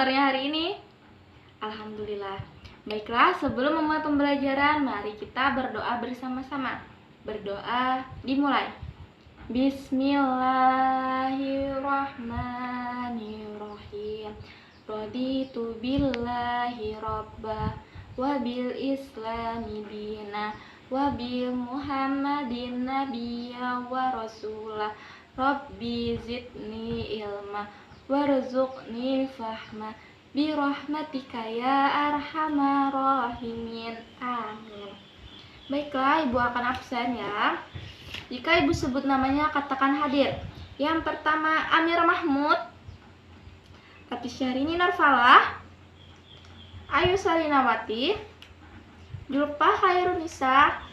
kabarnya hari ini? Alhamdulillah. Baiklah, sebelum memulai pembelajaran, mari kita berdoa bersama-sama. Berdoa dimulai. Bismillahirrahmanirrahim. Raditu billahi rabba wa bil islami dina wa bil muhammadin nabiyya wa rasulah. Rabbi zidni ilma warzuqni fahma birahmatika ya arhamar rahimin. Amin. Baiklah, Ibu akan absen ya. Jika Ibu sebut namanya, katakan hadir. Yang pertama, Amir Mahmud, Fatisyarini Narfalah, Ayu Salinawati, Julpa Khairunisa,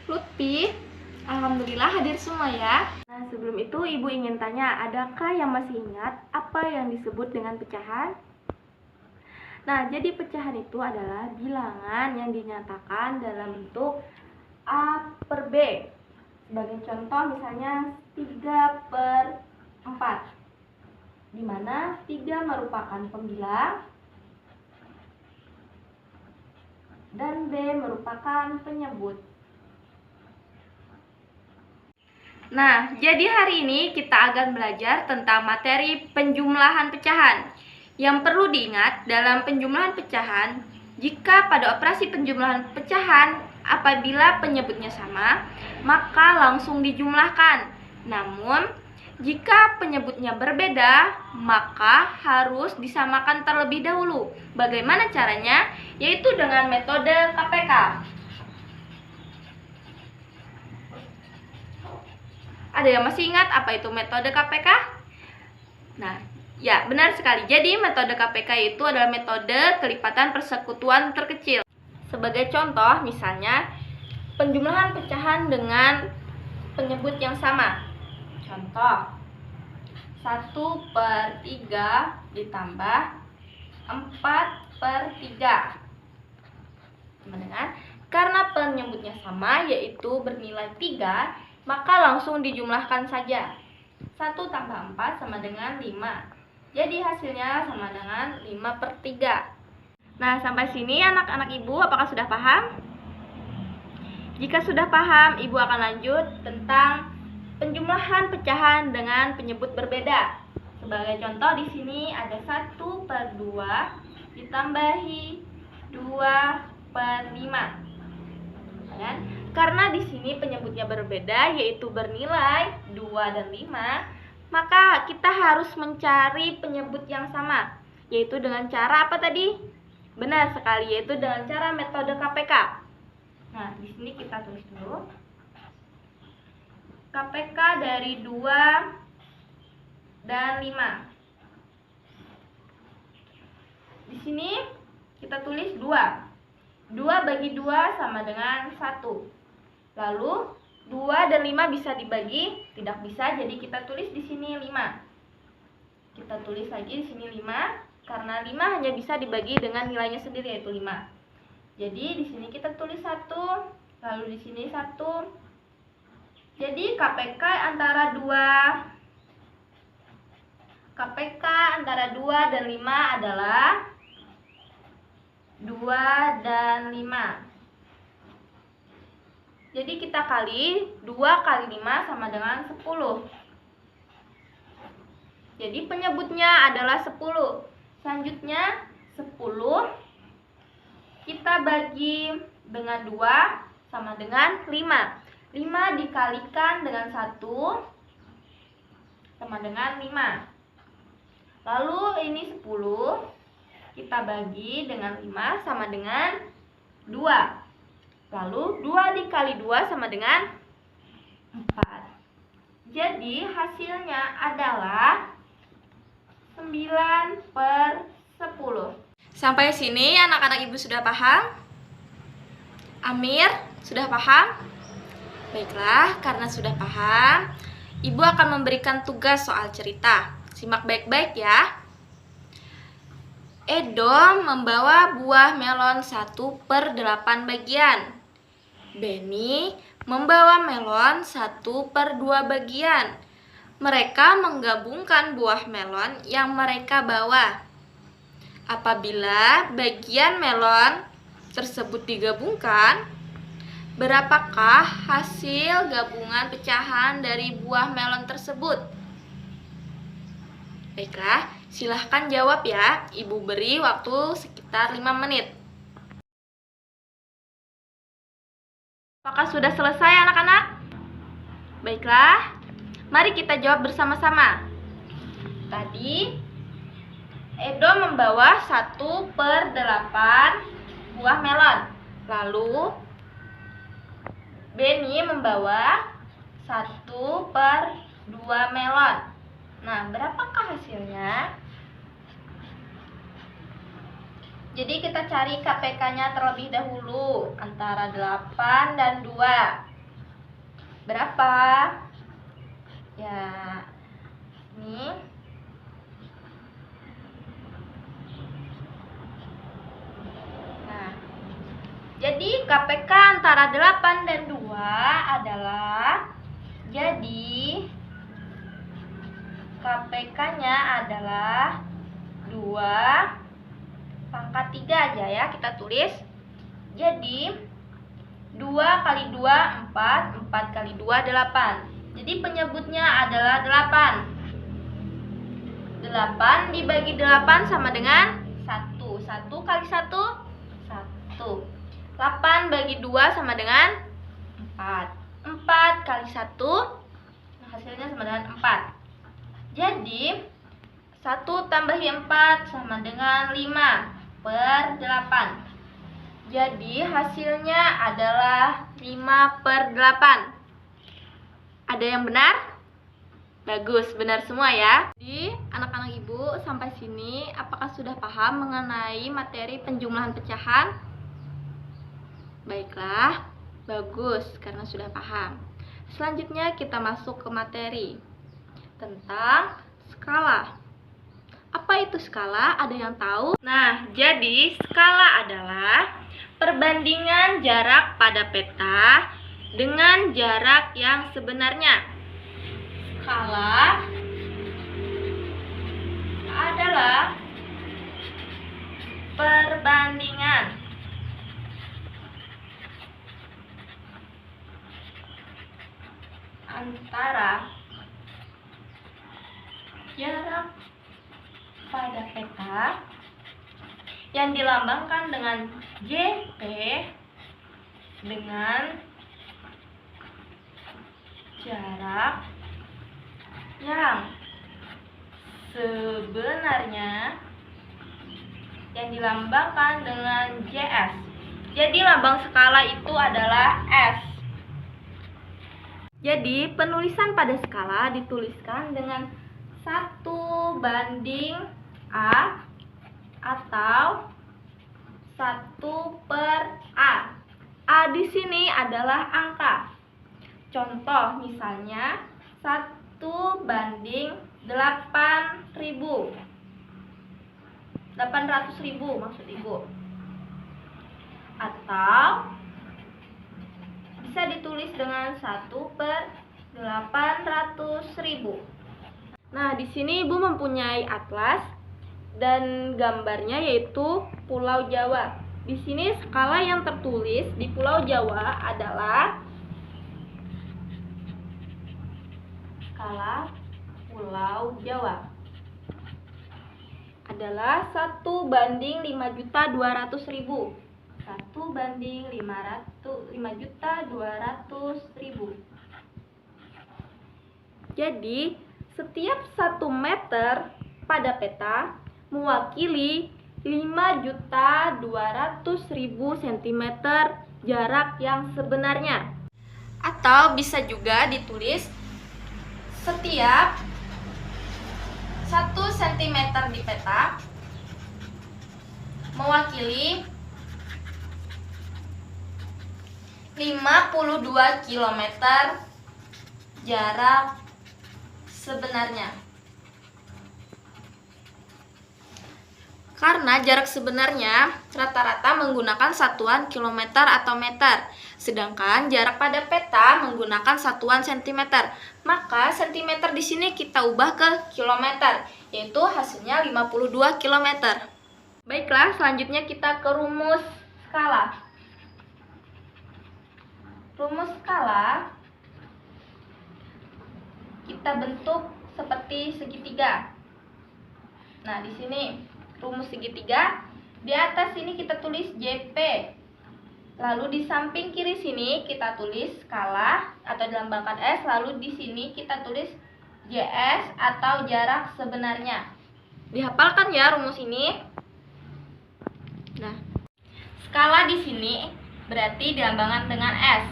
Lutfi. Alhamdulillah hadir semua ya. Nah, sebelum itu Ibu ingin tanya, adakah yang masih ingat apa yang disebut dengan pecahan? Nah, jadi pecahan itu adalah bilangan yang dinyatakan dalam bentuk A per B. Sebagai contoh misalnya 3/4, di mana 3 merupakan pembilang dan B merupakan penyebut. Nah, jadi hari ini kita akan belajar tentang materi penjumlahan pecahan. Yang perlu diingat dalam penjumlahan pecahan, jika pada operasi penjumlahan pecahan apabila penyebutnya sama, maka langsung dijumlahkan. Namun, jika penyebutnya berbeda, maka harus disamakan terlebih dahulu. Bagaimana caranya? Yaitu dengan metode KPK. Ada yang masih ingat apa itu metode KPK? Nah, ya benar sekali. Jadi metode KPK itu adalah metode kelipatan persekutuan terkecil. Sebagai contoh, misalnya penjumlahan pecahan dengan penyebut yang sama. Contoh, 1/3 ditambah 4/3. Sama dengan, karena penyebutnya sama yaitu bernilai 3, maka langsung dijumlahkan saja. 1 tambah 4 sama dengan 5. Jadi hasilnya sama dengan 5/3. Nah, sampai sini anak-anak Ibu apakah sudah paham? Jika sudah paham, Ibu akan lanjut tentang penjumlahan pecahan dengan penyebut berbeda. Sebagai contoh di sini ada 1/2 ditambahi 2/5. Kan? Karena di sini penyebutnya berbeda yaitu bernilai 2 dan 5, maka kita harus mencari penyebut yang sama, yaitu dengan cara apa tadi? Benar sekali, yaitu dengan cara metode KPK. Nah, di sini kita tulis dulu. KPK dari 2 dan 5. Di sini kita tulis 2. 2 bagi 2 sama dengan 1. Lalu 2 dan 5 bisa dibagi? Tidak bisa, jadi kita tulis di sini 5. Kita tulis lagi di sini 5, karena 5 hanya bisa dibagi dengan nilainya sendiri yaitu 5. Jadi di sini kita tulis 1, lalu di sini 1. Jadi KPK antara 2 dan 5 adalah 2 dan 5. Jadi kita kali 2 kali 5 sama dengan 10. Jadi penyebutnya adalah 10. Selanjutnya 10 kita bagi dengan 2 sama dengan 5. 5 dikalikan dengan 1 sama dengan 5. Lalu ini 10 kita bagi dengan 5 sama dengan 2. Lalu 2 dikali 2 sama dengan 4. Jadi hasilnya adalah 9/10. Sampai sini anak-anak Ibu sudah paham? Amir, sudah paham? Baiklah, karena sudah paham, Ibu akan memberikan tugas soal cerita. Simak baik-baik ya. Edo membawa buah melon 1/8 bagian. Benny membawa melon 1/2 bagian. Mereka menggabungkan buah melon yang mereka bawa. Apabila bagian melon tersebut digabungkan, berapakah hasil gabungan pecahan dari buah melon tersebut? Baiklah, silahkan jawab ya. Ibu beri waktu sekitar 5 menit. Apakah sudah selesai anak-anak? Baiklah, mari kita jawab bersama-sama. Tadi Edo membawa 1/8 buah melon. Lalu Beni membawa 1/2 melon. Nah, berapakah hasilnya? Jadi kita cari KPK-nya terlebih dahulu antara 8 dan 2. Berapa? Ya, ini. Nah, jadi KPK antara 8 dan 2 adalah, jadi KPK-nya adalah 2 pangkat 3 aja ya, kita tulis. Jadi 2 kali 2 4, 4 kali 2 8. Jadi penyebutnya adalah 8. 8 dibagi 8 sama dengan 1. 1 kali 1 1. 8 bagi 2 sama dengan 4. 4 kali 1, hasilnya sama dengan 4. Jadi 1 tambahi 4 sama dengan 5/8. Jadi hasilnya adalah 5/8. Ada yang benar? Bagus, benar semua ya. Jadi anak-anak ibu, sampai sini apakah sudah paham mengenai materi penjumlahan pecahan? Baiklah, bagus karena sudah paham. Selanjutnya kita masuk ke materi tentang skala. Apa itu skala? Ada yang tahu? Nah, jadi skala adalah perbandingan jarak pada peta dengan jarak yang sebenarnya. Skala adalah perbandingan antara jarak pada peta yang dilambangkan dengan JP dengan jarak yang sebenarnya yang dilambangkan dengan JS. Jadi lambang skala itu adalah S. Jadi penulisan pada skala dituliskan dengan 1/A atau 1/A. A di sini adalah angka. Contoh misalnya 1/8.000. 800.000 maksud ibu. Atau bisa ditulis dengan 1/800.000. Nah, di sini ibu mempunyai atlas dan gambarnya yaitu Pulau Jawa. Di sini skala yang tertulis di Pulau Jawa adalah skala Pulau Jawa adalah 1/5.200.000. 1/5.200.000. Jadi setiap 1 meter pada peta mewakili 5.200.000 cm jarak yang sebenarnya. Atau bisa juga ditulis setiap 1 cm di peta mewakili 52 km jarak sebenarnya. Karena jarak sebenarnya rata-rata menggunakan satuan kilometer atau meter, sedangkan jarak pada peta menggunakan satuan sentimeter. Maka sentimeter di sini kita ubah ke kilometer, yaitu hasilnya 52 km. Baiklah, selanjutnya kita ke rumus skala. Rumus skala kita bentuk seperti segitiga. Nah, di sini rumus segitiga, di atas sini kita tulis JP. Lalu di samping kiri sini kita tulis skala atau dilambangkan S, lalu di sini kita tulis JS atau jarak sebenarnya. Dihafalkan ya rumus ini. Nah, skala di sini berarti dilambangkan dengan S.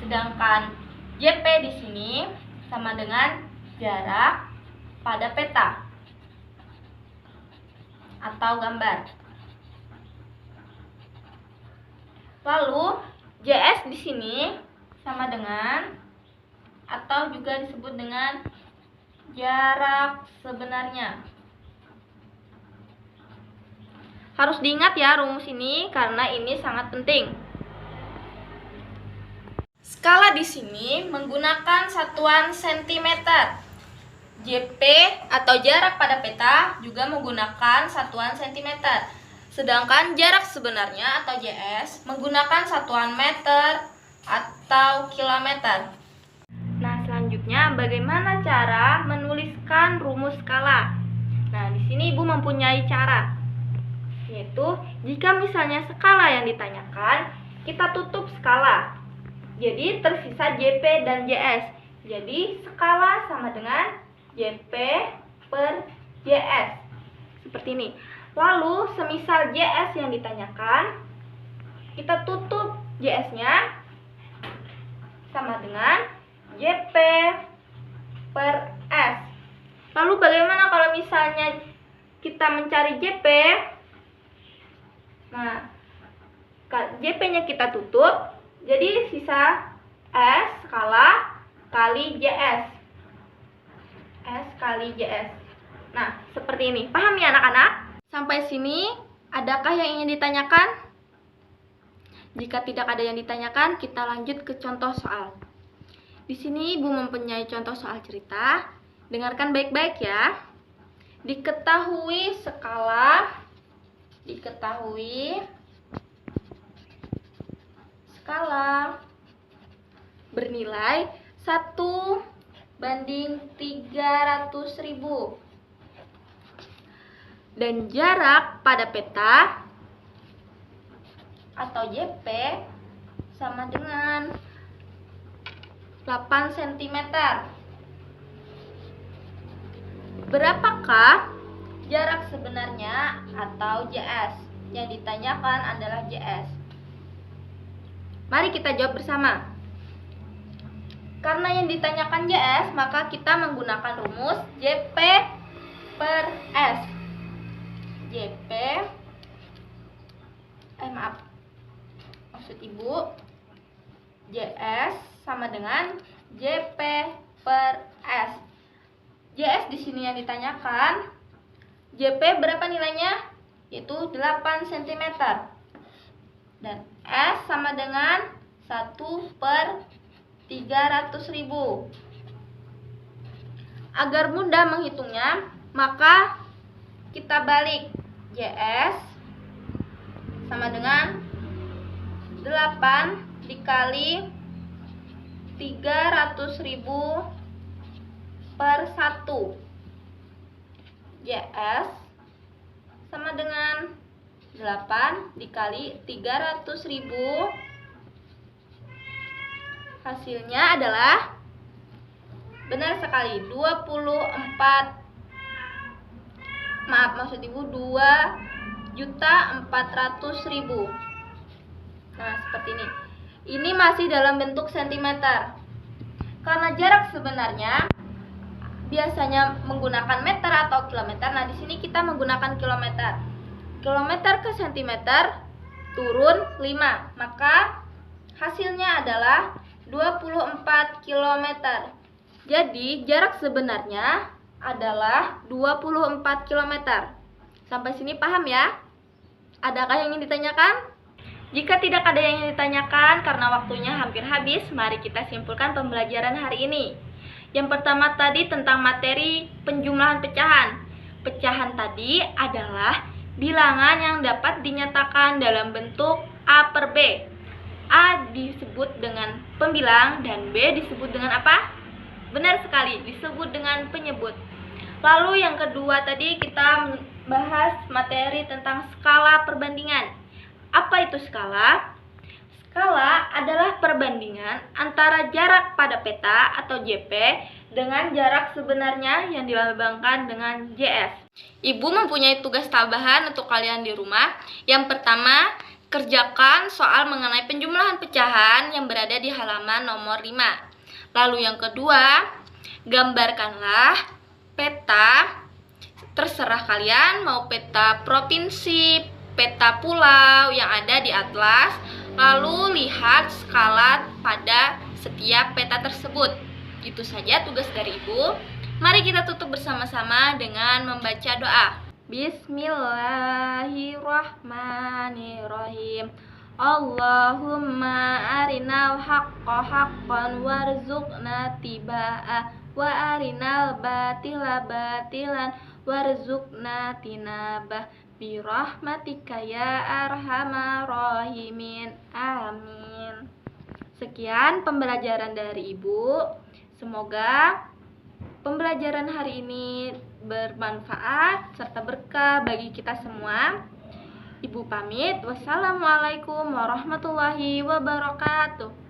Sedangkan JP di sini sama dengan jarak pada peta atau gambar. Lalu JS di sini sama dengan atau juga disebut dengan jarak sebenarnya. Harus diingat ya rumus ini karena ini sangat penting. Skala di sini menggunakan satuan sentimeter. JP atau jarak pada peta juga menggunakan satuan sentimeter. Sedangkan jarak sebenarnya atau JS menggunakan satuan meter atau kilometer. Nah, selanjutnya bagaimana cara menuliskan rumus skala? Nah, di sini Ibu mempunyai cara. Yaitu jika misalnya skala yang ditanyakan, kita tutup skala. Jadi tersisa JP dan JS. Jadi skala sama dengan JP per JS. Seperti ini. Lalu semisal JS yang ditanyakan, kita tutup JS-nya sama dengan JP per S. Lalu bagaimana kalau misalnya kita mencari JP? Nah, JP-nya kita tutup, jadi sisa S skala kali JS. S kali JS. Nah, seperti ini. Paham ya anak-anak? Sampai sini, adakah yang ingin ditanyakan? Jika tidak ada yang ditanyakan, kita lanjut ke contoh soal. Di sini Ibu mempunyai contoh soal cerita. Dengarkan baik-baik ya. Diketahui skala bernilai 1:300.000 dan jarak pada peta atau JP sama dengan 8 cm. Berapakah jarak sebenarnya atau JS? Yang ditanyakan adalah JS. Mari kita jawab bersama. Karena yang ditanyakan JS, maka kita menggunakan rumus JP per S. Maksud Ibu, JS sama dengan JP per S. JS di sini yang ditanyakan, JP berapa nilainya? Yaitu 8 cm. Dan S sama dengan 1/300.000. Agar mudah menghitungnya, maka kita balik. JS sama dengan 8 dikali 300.000 per 1. JS sama dengan 8 dikali 300.000. Hasilnya adalah benar sekali 2.400.000. Nah, seperti ini. Ini masih dalam bentuk sentimeter. Karena jarak sebenarnya biasanya menggunakan meter atau kilometer. Nah, di sini kita menggunakan kilometer. Kilometer ke sentimeter turun 5. Maka hasilnya adalah 24 km. Jadi, jarak sebenarnya adalah 24 km. Sampai sini paham ya? Adakah yang ingin ditanyakan? Jika tidak ada yang ingin ditanyakan karena waktunya hampir habis, mari kita simpulkan pembelajaran hari ini. Yang pertama tadi tentang materi penjumlahan pecahan. Pecahan tadi adalah bilangan yang dapat dinyatakan dalam bentuk A per B. A disebut dengan pembilang dan B disebut dengan apa? Benar sekali, disebut dengan penyebut. Lalu yang kedua tadi kita bahas materi tentang skala perbandingan. Apa itu skala? Skala adalah perbandingan antara jarak pada peta atau JP dengan jarak sebenarnya yang dilambangkan dengan JS. Ibu mempunyai tugas tambahan untuk kalian di rumah. Yang pertama, kerjakan soal mengenai penjumlahan pecahan yang berada di halaman nomor 5. Lalu yang kedua, gambarkanlah peta, terserah kalian mau peta provinsi, peta pulau yang ada di atlas, lalu lihat skala pada setiap peta tersebut. Itu saja tugas dari Ibu. Mari kita tutup bersama-sama dengan membaca doa. Bismillahirrahmanirrahim. Allahumma arinal haqqa haqqan warzuqna tibaa wa arinal batila batilan warzuqna tinabah birahmatika ya arhamar rahimin. Amin. Sekian pembelajaran dari Ibu. Semoga pembelajaran hari ini bermanfaat serta berkah bagi kita semua. Ibu pamit. Wassalamualaikum warahmatullahi wabarakatuh.